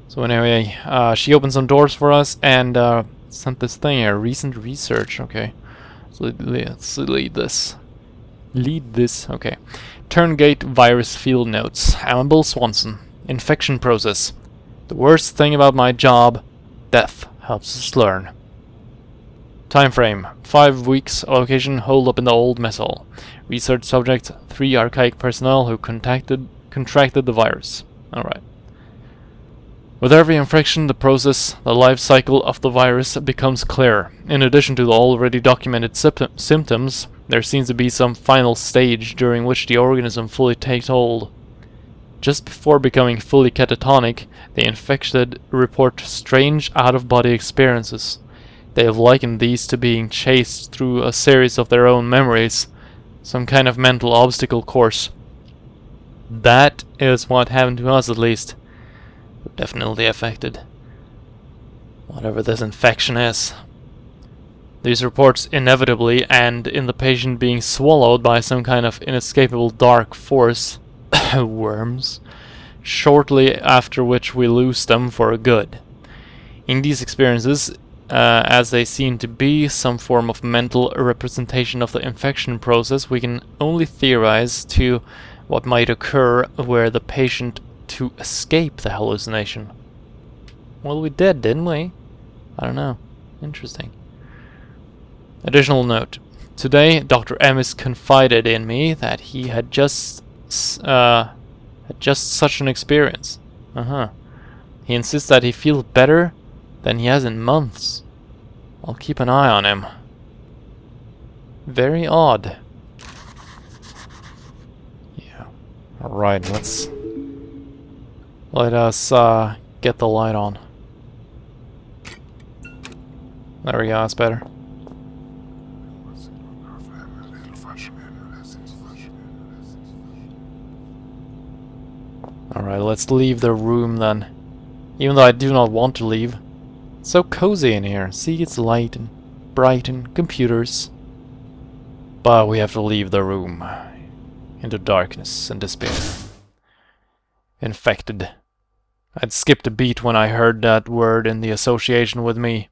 So anyway, she opened some doors for us and sent this thing here, recent research. Okay, so let's lead this. Lead this. Okay. Turngate virus field notes. I'm Bill Swanson. Infection process. The worst thing about my job, death helps us learn. Time frame: 5 weeks. Location: hold up in the old mess hall. Research subject: 3 archaic personnel who contracted the virus. Alright. With every infection, the process, the life cycle of the virus becomes clearer. In addition to the already documented symptoms, there seems to be some final stage during which the organism fully takes hold. Just before becoming fully catatonic, the infected report strange out-of-body experiences. They have likened these to being chased through a series of their own memories, some kind of mental obstacle course. That is what happened to us, at least. We're definitely affected. Whatever this infection is. These reports inevitably end in the patient being swallowed by some kind of inescapable dark force, worms, shortly after which we lose them for good. In these experiences, as they seem to be some form of mental representation of the infection process, we can only theorize to what might occur were the patient to escape the hallucination. Well, we did, didn't we? I don't know. Interesting. Additional note. Today, Dr. Emis confided in me that he had just such an experience. He insists that he feels better than he has in months. I'll keep an eye on him. Very odd. Yeah. Alright, let us get the light on. There we go, that's better. Alright, let's leave the room then. Even though I do not want to leave. It's so cozy in here. See, it's light and bright and computers. But we have to leave the room. Into darkness and despair. Infected. I'd skipped a beat when I heard that word in the association with me.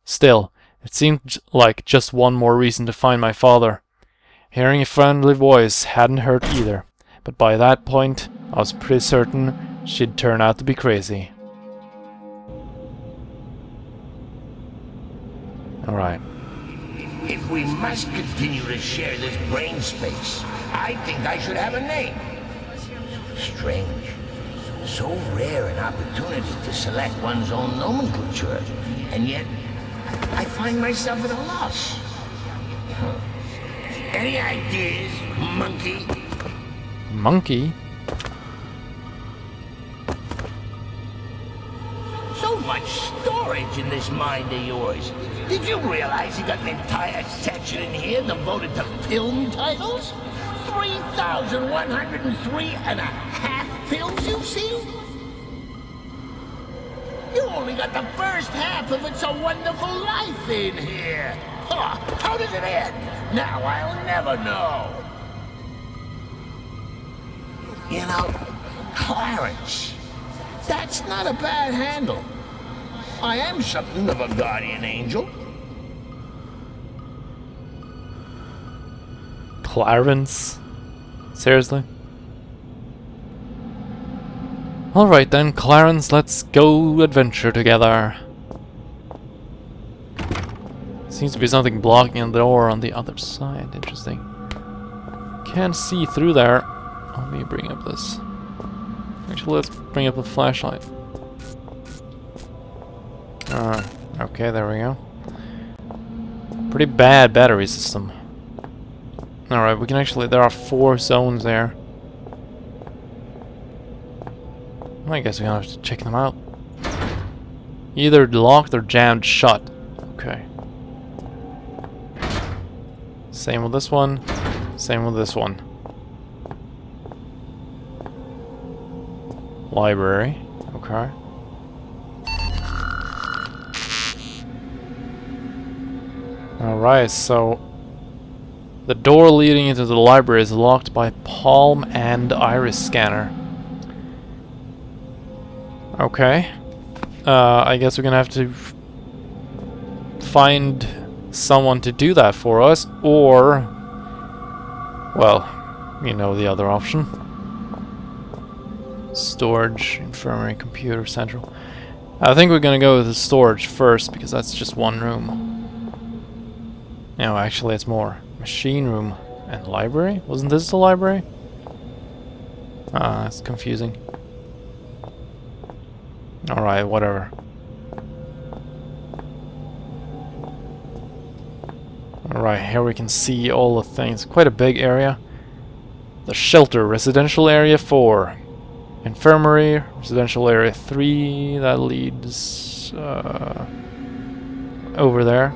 Still, it seemed like just one more reason to find my father. Hearing a friendly voice hadn't hurt either. But by that point, I was pretty certain she'd turn out to be crazy. Alright. If we must continue to share this brain space, I think I should have a name. Strange. So rare an opportunity to select one's own nomenclature, and yet I find myself at a loss. Any ideas, monkey? Monkey? So much storage in this mind of yours. Did you realize you got an entire section in here devoted to film titles? 3,103 and a half films you've seen? You only got the first half of It's a Wonderful Life in here. Huh, how does it end? Now I'll never know. You know, Clarence, that's not a bad handle. I am something of a guardian angel. Clarence? Seriously? Alright then, Clarence, let's go adventure together. Seems to be something blocking the door on the other side. Interesting. Can't see through there. Let me bring up this. Actually, let's bring up the flashlight. Okay, there we go. Pretty bad battery system. Alright, we can actually... There are 4 zones there. I guess we have to check them out. Either locked or jammed shut. Okay. Same with this one. Same with this one. Library. Okay. Alright, so the door leading into the library is locked by palm and iris scanner. Okay. I guess we're gonna have to find someone to do that for us, or... well, you know the other option. Storage, infirmary, computer, central. I think we're gonna go with the storage first, because that's just one room. No, actually it's more. Machine room and library? Wasn't this the library? Ah, that's confusing. Alright, whatever. Alright, here we can see all the things. Quite a big area. The shelter, residential area 4. Infirmary, residential area 3. That leads over there.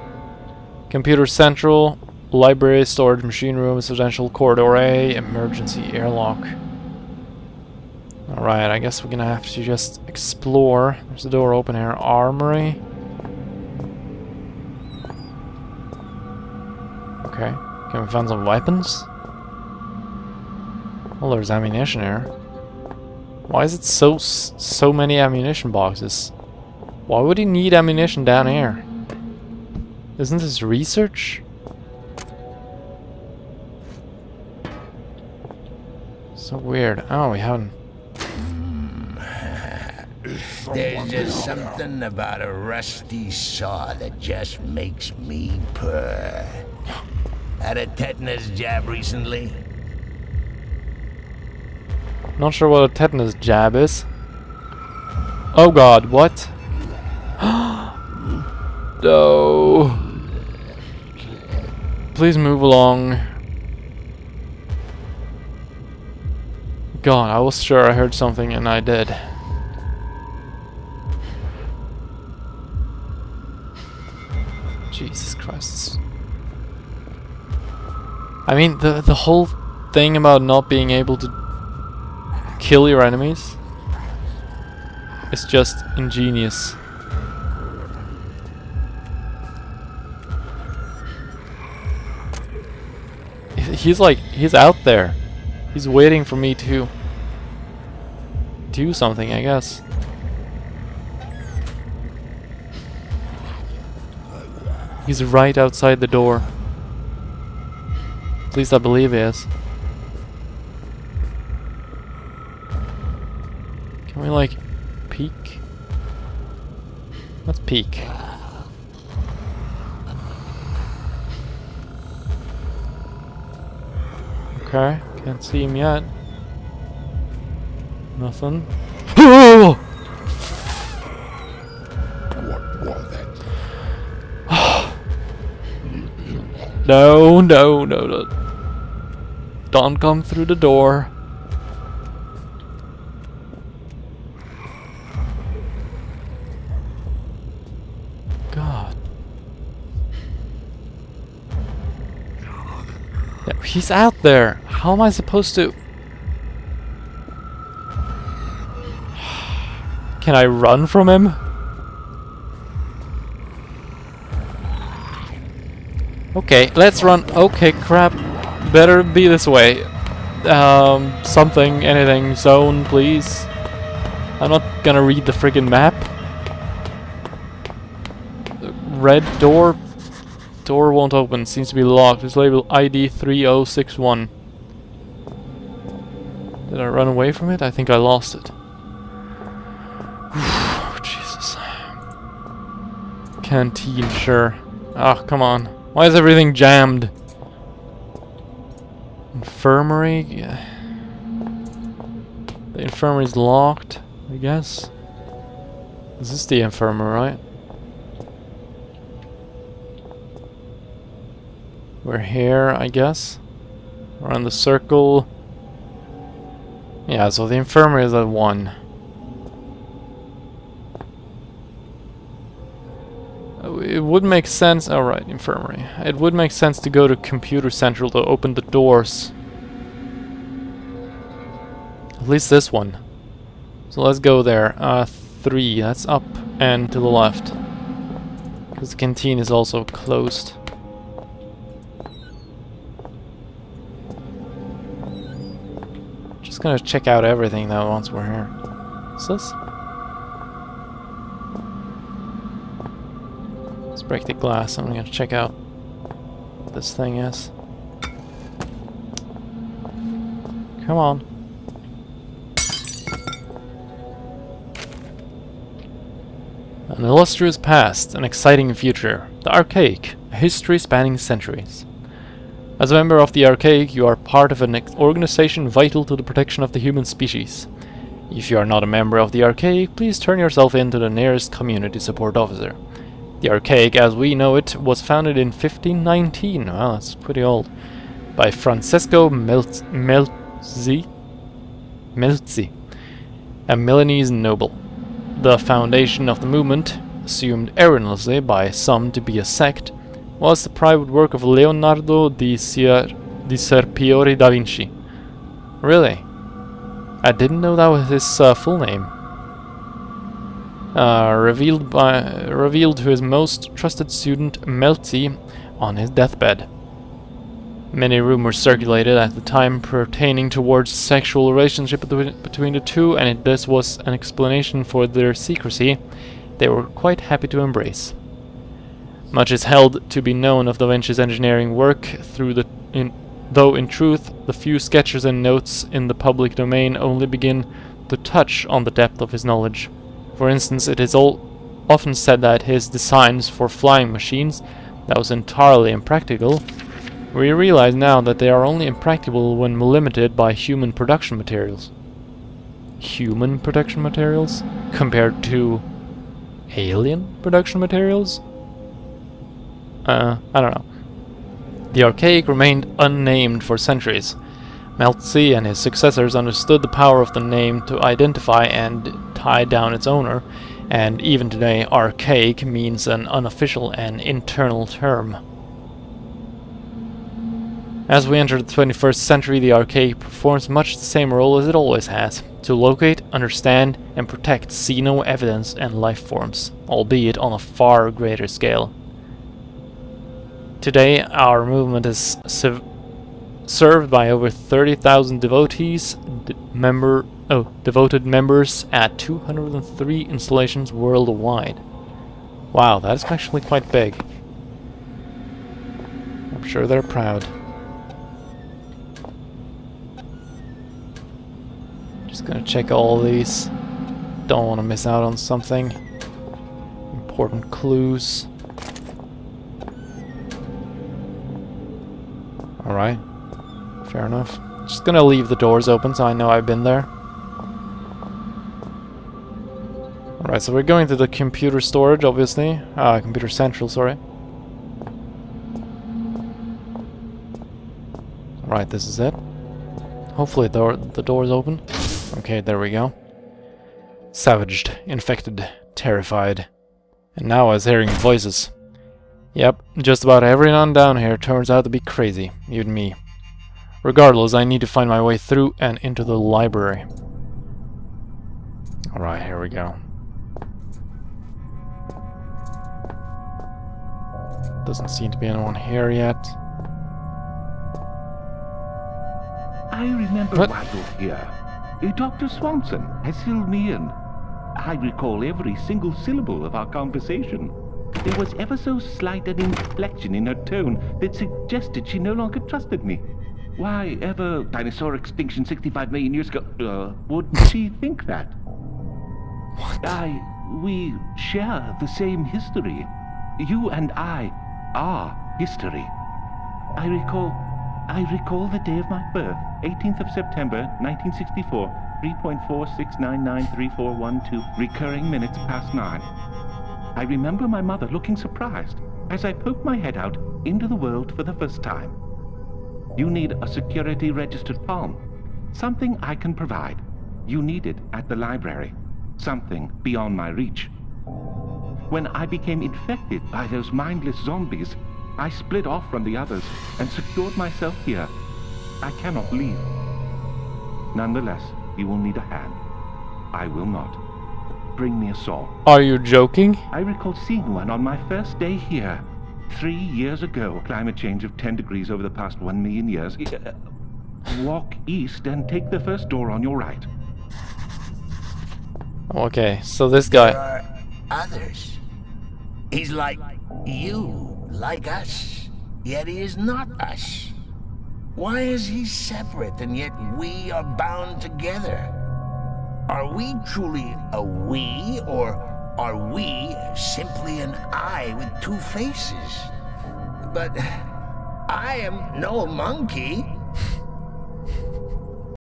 Computer central, library, storage, machine room, residential corridor A, emergency airlock. Alright, I guess we're gonna have to just explore. There's a door open here. Armory. Okay. Can we find some weapons? Well, there's ammunition here. Why is it so many ammunition boxes? Why would he need ammunition down here? Isn't this research? So weird. Oh, we haven't... There's just something about a rusty saw that just makes me purr. Had a tetanus jab recently? Not sure what a tetanus jab is. Oh god, what? No. Please move along. God, I was sure I heard something and I did. Jesus Christ. I mean, the whole thing about not being able to kill your enemies is just ingenious. He's out there. He's waiting for me to do something, I guess. He's right outside the door. At least I believe he is. Can we, like, peek? Let's peek. Okay, can't see him yet. Nothing. What was that? No, no, no, no. Don't come through the door. God. Yeah, he's out there. How am I supposed to... Can I run from him? Okay, let's run. Okay, crap. Better be this way. Something, anything. Zone, please. I'm not gonna read the friggin' map. Red door. Door won't open. Seems to be locked. It's labeled ID 3061. Did I run away from it? I think I lost it. Jesus. Canteen, sure. Ah, come on. Why is everything jammed? Infirmary? Yeah. The infirmary's locked, I guess. This is the infirmary, right? We're here, I guess. We're on the circle. Yeah, so the infirmary is at 1. It would make sense... Alright, infirmary. It would make sense to go to computer central to open the doors. At least this one. So let's go there. 3, that's up and to the left. Because the canteen is also closed. Just gonna check out everything though once we're here. What's this? Let's break the glass. I'm gonna check out what this thing is. Come on. An illustrious past, an exciting future. The Archaic, a history spanning centuries. As a member of the Archaic, you are part of an organization vital to the protection of the human species. If you are not a member of the Archaic, please turn yourself in to the nearest community support officer. The Archaic, as we know it, was founded in 1519, wow, that's pretty old, by Francesco Melzi, a Milanese noble. The foundation of the movement, assumed erroneously by some to be a sect, was the private work of Leonardo di Serpiore da Vinci. Really? I didn't know that was his full name. Revealed to his most trusted student Melzi on his deathbed. Many rumors circulated at the time pertaining towards sexual relationship between the two, and this was an explanation for their secrecy they were quite happy to embrace. Much is held to be known of Da Vinci's engineering work, though in truth the few sketches and notes in the public domain only begin to touch on the depth of his knowledge. For instance, it is often said that his designs for flying machines, that was entirely impractical. We realize now that they are only impractical when limited by human production materials. Human production materials? Compared to alien production materials? I don't know. The Archaic remained unnamed for centuries. Melzi and his successors understood the power of the name to identify and tie down its owner, and even today, Archaic means an unofficial and internal term. As we enter the 21st century, the Archaic performs much the same role as it always has, to locate, understand, and protect xeno evidence and life forms, albeit on a far greater scale. Today, our movement is served by over 30,000 devotees, devoted members at 203 installations worldwide. Wow, that's actually quite big. I'm sure they're proud. Just gonna check all these. Don't want to miss out on something. Important clues. Alright. Fair enough. Just gonna leave the doors open so I know I've been there. Alright, so we're going to the computer storage, obviously. Computer central, sorry. Alright, this is it. Hopefully the door is open. Okay, there we go. Savaged, infected, terrified. And now I was hearing voices. Yep, just about everyone down here turns out to be crazy, even me. Regardless, I need to find my way through and into the library. Alright, here we go. Doesn't seem to be anyone here yet. I remember What? while you're here. Dr. Swanson has filled me in. I recall every single syllable of our conversation. There was ever so slight an inflection in her tone that suggested she no longer trusted me. Why ever dinosaur extinction 65 million years ago, would she think that? We share the same history. You and I are history. I recall the day of my birth, 18th of September, 1964, 3.46993412, recurring minutes past 9. I remember my mother looking surprised as I poked my head out into the world for the first time. You need a security registered palm. Something I can provide. You need it at the library. Something beyond my reach. When I became infected by those mindless zombies, I split off from the others and secured myself here. I cannot leave. Nonetheless, you will need a hand. I will not. Bring me a saw. Are you joking? I recall seeing one on my first day here. 3 years ago. Climate change of 10 degrees over the past 1 million years. Walk east and take the first door on your right. Okay, so this guy... There are others. He's like you, like us, yet he is not us. Why is he separate and yet we are bound together? Are we truly a we, or are we simply an I with two faces? But I am no monkey.